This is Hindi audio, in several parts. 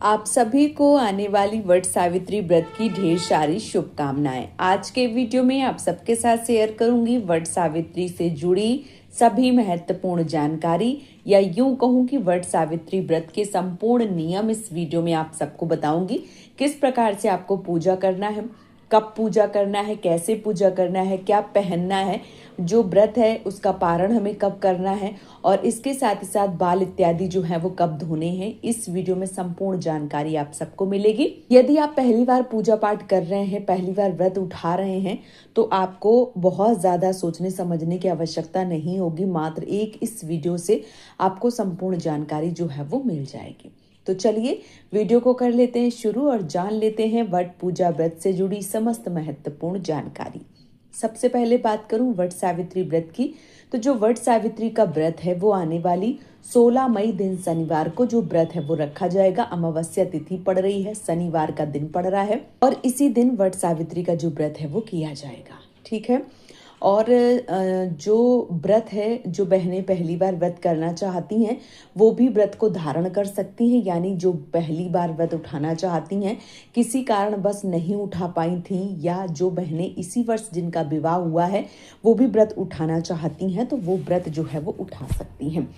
आप सभी को आने वाली वट सावित्री व्रत की ढेर सारी शुभकामनाएं। आज के वीडियो में आप सबके साथ शेयर करूंगी वट सावित्री से जुड़ी सभी महत्वपूर्ण जानकारी, या यूं कहूं कि वट सावित्री व्रत के संपूर्ण नियम इस वीडियो में आप सबको बताऊंगी। किस प्रकार से आपको पूजा करना है, कब पूजा करना है, कैसे पूजा करना है, क्या पहनना है, जो व्रत है उसका पारण हमें कब करना है, और इसके साथ ही साथ बाल इत्यादि जो है वो कब धोने हैं। इस वीडियो में संपूर्ण जानकारी आप सबको मिलेगी। यदि आप पहली बार पूजा पाठ कर रहे हैं, पहली बार व्रत उठा रहे हैं, तो आपको बहुत ज्यादा सोचने समझने की आवश्यकता नहीं होगी। मात्र एक इस वीडियो से आपको संपूर्ण जानकारी जो है वो मिल जाएगी। तो चलिए वीडियो को कर लेते हैं शुरू और जान लेते हैं वट पूजा व्रत से जुड़ी समस्त महत्वपूर्ण जानकारी। सबसे पहले बात करूं वट सावित्री व्रत की, तो जो वट सावित्री का व्रत है वो आने वाली 16 मई दिन शनिवार को जो व्रत है वो रखा जाएगा। अमावस्या तिथि पड़ रही है, शनिवार का दिन पड़ रहा है और इसी दिन वट सावित्री का जो व्रत है वो किया जाएगा। ठीक है। और जो व्रत है, जो बहनें पहली बार व्रत करना चाहती हैं वो भी व्रत को धारण कर सकती हैं। यानी जो पहली बार व्रत उठाना चाहती हैं, किसी कारण बस नहीं उठा पाई थी, या जो बहनें इसी वर्ष जिनका विवाह हुआ है वो भी व्रत उठाना चाहती हैं, तो वो व्रत जो है वो उठा सकती हैं।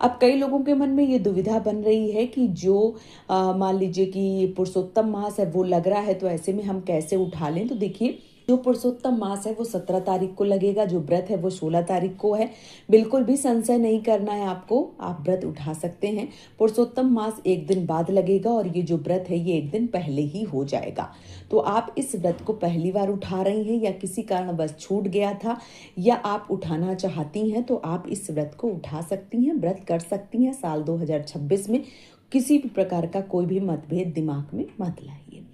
अब कई लोगों के मन में ये दुविधा बन रही है कि जो मान लीजिए कि पुरुषोत्तम मास है वो लग रहा है, तो ऐसे में हम कैसे उठा लें। तो देखिए, जो पुरुषोत्तम मास है वो 17 तारीख को लगेगा, जो व्रत है वो 16 तारीख को है। बिल्कुल भी संशय नहीं करना है आपको, आप व्रत उठा सकते हैं। पुरुषोत्तम मास एक दिन बाद लगेगा और ये जो व्रत है ये एक दिन पहले ही हो जाएगा। तो आप इस व्रत को पहली बार उठा रही हैं, या किसी कारण बस छूट गया था, या आप उठाना चाहती हैं, तो आप इस व्रत को उठा सकती हैं, व्रत कर सकती हैं। साल 2026 में किसी भी प्रकार का कोई भी मतभेद दिमाग में मत लाइए।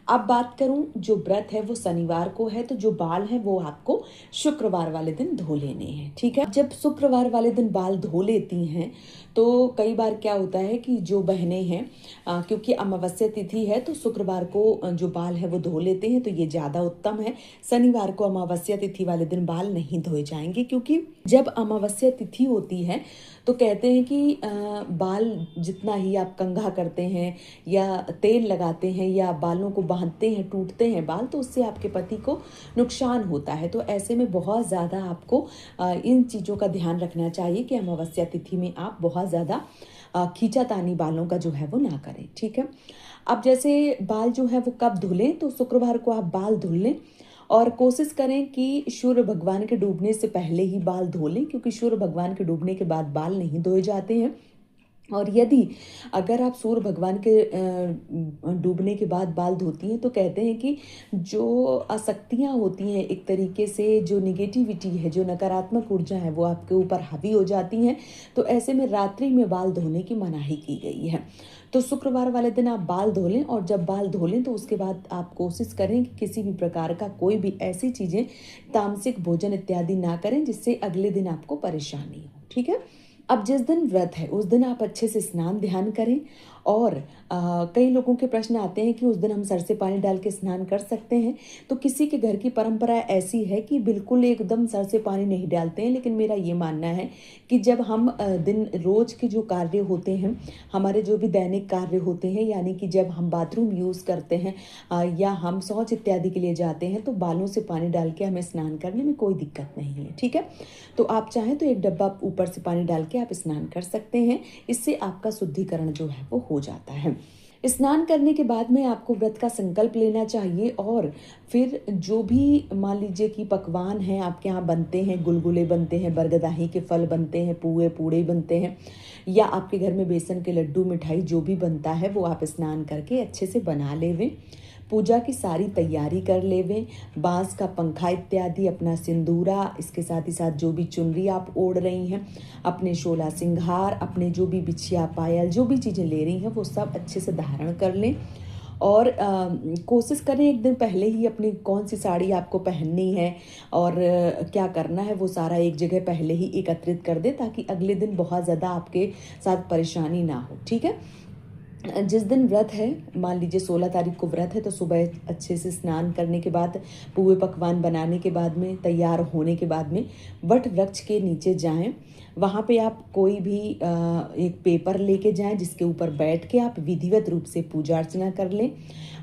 अब बात करूं, जो व्रत है वो शनिवार को है, तो जो बाल है वो आपको शुक्रवार वाले दिन धो लेने हैं। ठीक है। जब शुक्रवार वाले दिन बाल धो लेती हैं तो कई बार क्या होता है कि जो बहनें हैं, क्योंकि अमावस्या तिथि है तो शुक्रवार को जो बाल है वो धो लेते हैं, तो ये ज़्यादा उत्तम है। शनिवार को अमावस्या तिथि वाले दिन बाल नहीं धोए जाएंगे, क्योंकि जब अमावस्या तिथि होती है तो कहते हैं कि बाल जितना ही आप कंघा करते हैं या तेल लगाते हैं या बालों को बांधते हैं, टूटते हैं बाल, तो उससे आपके पति को नुकसान होता है। तो ऐसे में बहुत ज़्यादा आपको इन चीज़ों का ध्यान रखना चाहिए कि अमावस्या तिथि में आप बहुत ज़्यादा खींचातानी बालों का जो है वो ना करें। ठीक है। अब जैसे बाल जो है वो कब धुलें, तो शुक्रवार को आप बाल धुल लें और कोशिश करें कि सूर्य भगवान के डूबने से पहले ही बाल धो लें, क्योंकि सूर्य भगवान के डूबने के बाद बाल नहीं धोए जाते हैं। और यदि अगर आप सूर्य भगवान के डूबने के बाद बाल धोती हैं, तो कहते हैं कि जो अशक्तियाँ होती हैं, एक तरीके से जो निगेटिविटी है, जो नकारात्मक ऊर्जा है, वो आपके ऊपर हावी हो जाती हैं। तो ऐसे में रात्रि में बाल धोने की मनाही की गई है। तो शुक्रवार वाले दिन आप बाल धो लें, और जब बाल धो लें तो उसके बाद आप कोशिश करें कि किसी भी प्रकार का कोई भी ऐसी चीज़ें, तामसिक भोजन इत्यादि ना करें जिससे अगले दिन आपको परेशानी हो। ठीक है। अब जिस दिन व्रत है उस दिन आप अच्छे से स्नान ध्यान करें। और कई लोगों के प्रश्न आते हैं कि उस दिन हम सर से पानी डाल के स्नान कर सकते हैं। तो किसी के घर की परंपरा ऐसी है कि बिल्कुल एकदम सर से पानी नहीं डालते हैं, लेकिन मेरा ये मानना है कि जब हम दिन रोज के जो कार्य होते हैं, हमारे जो भी दैनिक कार्य होते हैं, यानी कि जब हम बाथरूम यूज़ करते हैं या हम शौच इत्यादि के लिए जाते हैं, तो बालों से पानी डाल के हमें स्नान करने में कोई दिक्कत नहीं है। ठीक है। तो आप चाहें तो एक डब्बा ऊपर से पानी डाल के आप स्नान कर सकते हैं। इससे आपका शुद्धिकरण जो है वो हो जाता है। स्नान करने के बाद में आपको व्रत का संकल्प लेना चाहिए, और फिर जो भी मान लीजिए कि पकवान हैं आपके यहाँ बनते हैं, गुलगुले बनते हैं, बरगदाही के फल बनते हैं, पुए पूड़े बनते हैं, या आपके घर में बेसन के लड्डू मिठाई जो भी बनता है वो आप स्नान करके अच्छे से बना लेवें। पूजा की सारी तैयारी कर लेवें, बांस का पंखा इत्यादि, अपना सिंदूरा, इसके साथ ही साथ जो भी चुनरी आप ओढ़ रही हैं, अपने शोला सिंगार, अपने जो भी बिछिया पायल, जो भी चीज़ें ले रही हैं वो सब अच्छे से धारण कर लें। और कोशिश करें एक दिन पहले ही अपनी कौन सी साड़ी आपको पहननी है और क्या करना है वो सारा एक जगह पहले ही एकत्रित कर दें, ताकि अगले दिन बहुत ज़्यादा आपके साथ परेशानी ना हो। ठीक है। जिस दिन व्रत है, मान लीजिए 16 तारीख को व्रत है, तो सुबह अच्छे से स्नान करने के बाद, पुए पकवान बनाने के बाद में, तैयार होने के बाद में वट वृक्ष के नीचे जाएं। वहाँ पे आप कोई भी एक पेपर लेके जाएं, जिसके ऊपर बैठ के आप विधिवत रूप से पूजा अर्चना कर लें।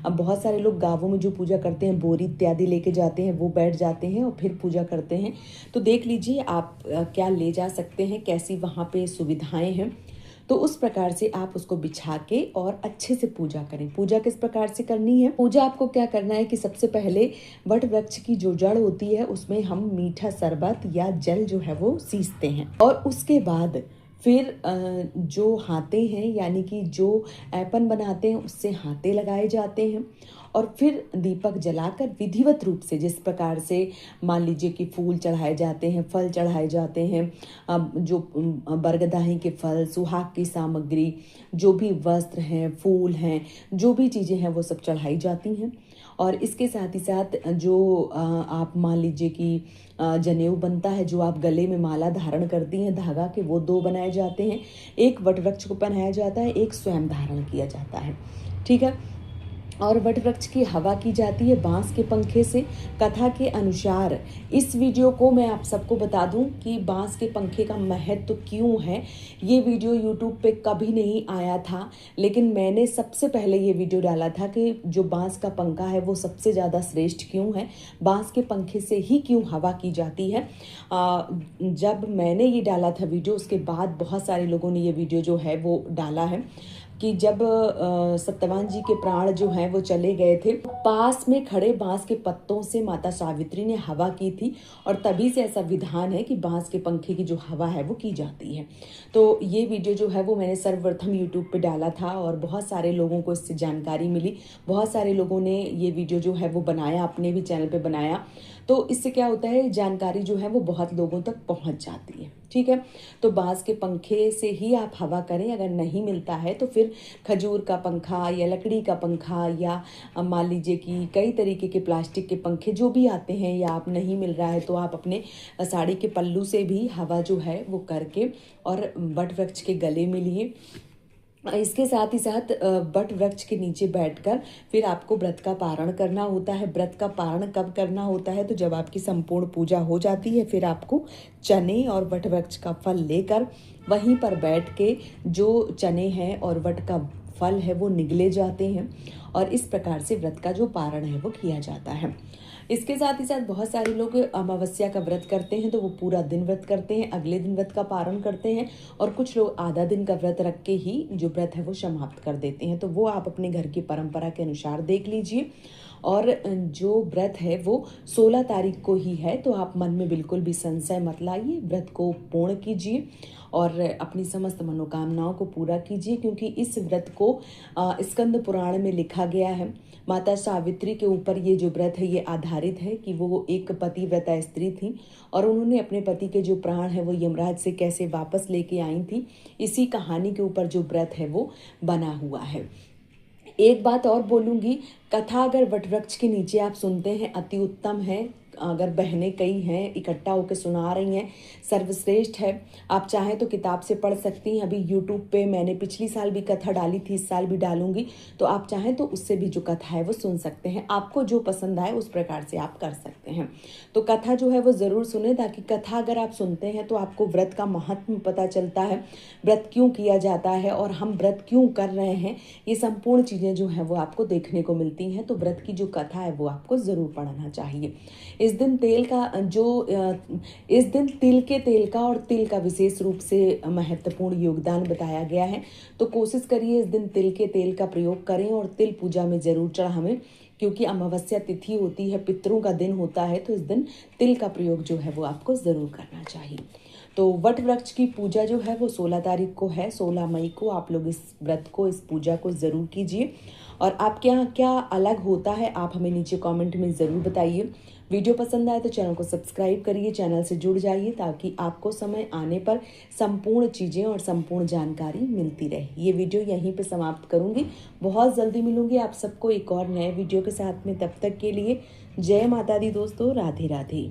अब बहुत सारे लोग गाँवों में जो पूजा करते हैं, बोरी इत्यादि लेके जाते हैं, वो बैठ जाते हैं और फिर पूजा करते हैं। तो देख लीजिए आप क्या ले जा सकते हैं, कैसी वहाँ पे सुविधाएं हैं, तो उस प्रकार से आप उसको बिछा के और अच्छे से पूजा करें। पूजा किस प्रकार से करनी है? पूजा आपको क्या करना है कि सबसे पहले वट वृक्ष की जो जड़ होती है, उसमें हम मीठा शरबत या जल जो है वो सींचते हैं, और उसके बाद फिर जो हाथे हैं, यानी कि जो ऐपन बनाते हैं, उससे हाथे लगाए जाते हैं, और फिर दीपक जलाकर विधिवत रूप से, जिस प्रकार से मान लीजिए कि फूल चढ़ाए जाते हैं, फल चढ़ाए जाते हैं, जो बरगदाही के फल, सुहाग की सामग्री, जो भी वस्त्र हैं, फूल हैं, जो भी चीज़ें हैं, वो सब चढ़ाई जाती हैं। और इसके साथ ही साथ जो आप मान लीजिए कि जनेऊ बनता है, जो आप गले में माला धारण करती हैं धागा के, वो 2 बनाए जाते हैं। एक वट वृक्ष को पहनाया जाता है, एक स्वयं धारण किया जाता है। ठीक है। और वट वृक्ष की हवा की जाती है बांस के पंखे से। कथा के अनुसार, इस वीडियो को मैं आप सबको बता दूं कि बांस के पंखे का महत्व क्यों है। ये वीडियो यूट्यूब पे कभी नहीं आया था, लेकिन मैंने सबसे पहले ये वीडियो डाला था कि जो बांस का पंखा है वो सबसे ज़्यादा श्रेष्ठ क्यों है, बांस के पंखे से ही क्यों हवा की जाती है। जब मैंने ये डाला था वीडियो, उसके बाद बहुत सारे लोगों ने ये वीडियो जो है वो डाला है कि जब सत्यवान जी के प्राण जो हैं वो चले गए थे, पास में खड़े बांस के पत्तों से माता सावित्री ने हवा की थी, और तभी से ऐसा विधान है कि बांस के पंखे की जो हवा है वो की जाती है। तो ये वीडियो जो है वो मैंने सर्वप्रथम यूट्यूब पे डाला था, और बहुत सारे लोगों को इससे जानकारी मिली। बहुत सारे लोगों ने ये वीडियो जो है वो बनाया, अपने भी चैनल पे बनाया। तो इससे क्या होता है, जानकारी जो है वो बहुत लोगों तक पहुंच जाती है। ठीक है। तो बांस के पंखे से ही आप हवा करें। अगर नहीं मिलता है तो फिर खजूर का पंखा या लकड़ी का पंखा, या मान लीजिए कि कई तरीके के प्लास्टिक के पंखे जो भी आते हैं, या आप नहीं मिल रहा है तो आप अपने साड़ी के पल्लू से भी हवा जो है वो करके और वट वृक्ष के गले में लिए। इसके साथ ही साथ वट वृक्ष के नीचे बैठकर फिर आपको व्रत का पारण करना होता है। व्रत का पारण कब करना होता है? तो जब आपकी संपूर्ण पूजा हो जाती है, फिर आपको चने और वट वृक्ष का फल लेकर वहीं पर बैठ के जो चने हैं और वट का फल है वो निगले जाते हैं, और इस प्रकार से व्रत का जो पारण है वो किया जाता है। इसके साथ ही साथ बहुत सारे लोग अमावस्या का व्रत करते हैं, तो वो पूरा दिन व्रत करते हैं, अगले दिन व्रत का पारण करते हैं, और कुछ लोग आधा दिन का व्रत रख के ही जो व्रत है वो समाप्त कर देते हैं। तो वो आप अपने घर की परंपरा के अनुसार देख लीजिए। और जो व्रत है वो 16 तारीख को ही है, तो आप मन में बिल्कुल भी संशय मत लाइए, व्रत को पूर्ण कीजिए और अपनी समस्त मनोकामनाओं को पूरा कीजिए, क्योंकि इस व्रत को स्कंद पुराण में लिखा गया है। माता सावित्री के ऊपर ये जो व्रत है ये आधारित है कि वो एक पतिव्रता स्त्री थी, और उन्होंने अपने पति के जो प्राण है वो यमराज से कैसे वापस लेके आई थी, इसी कहानी के ऊपर जो व्रत है वो बना हुआ है। एक बात और बोलूँगी, कथा अगर वटवृक्ष के नीचे आप सुनते हैं अति उत्तम है। अगर बहनें कई हैं इकट्ठा होकर सुना रही हैं, सर्वश्रेष्ठ है। आप चाहें तो किताब से पढ़ सकती हैं। अभी यूट्यूब पे मैंने पिछली साल भी कथा डाली थी, इस साल भी डालूंगी, तो आप चाहें तो उससे भी जो कथा है वो सुन सकते हैं। आपको जो पसंद आए उस प्रकार से आप कर सकते हैं। तो कथा जो है वो ज़रूर सुने, ताकि कथा अगर आप सुनते हैं तो आपको व्रत का महत्व पता चलता है, व्रत क्यों किया जाता है और हम व्रत क्यों कर रहे हैं, ये संपूर्ण चीज़ें जो हैं वो आपको देखने को मिलती हैं। तो व्रत की जो कथा है वो आपको ज़रूर पढ़ना चाहिए। इस दिन तिल के तेल का और तिल का विशेष रूप से महत्वपूर्ण योगदान बताया गया है। तो कोशिश करिए इस दिन तिल के तेल का प्रयोग करें और तिल पूजा में ज़रूर चढ़ावें, क्योंकि अमावस्या तिथि होती है, पितरों का दिन होता है, तो इस दिन तिल का प्रयोग जो है वो आपको ज़रूर करना चाहिए। तो वट वृक्ष की पूजा जो है वो 16 तारीख को है, 16 मई को आप लोग इस व्रत को, इस पूजा को ज़रूर कीजिए। और आपके यहाँ क्या अलग होता है आप हमें नीचे कमेंट में ज़रूर बताइए। वीडियो पसंद आए तो चैनल को सब्सक्राइब करिए, चैनल से जुड़ जाइए, ताकि आपको समय आने पर संपूर्ण चीज़ें और संपूर्ण जानकारी मिलती रहे। ये वीडियो यहीं पे समाप्त करूँगी, बहुत जल्दी मिलूंगी आप सबको एक और नए वीडियो के साथ में। तब तक के लिए जय माता दी दोस्तों, राधे राधे।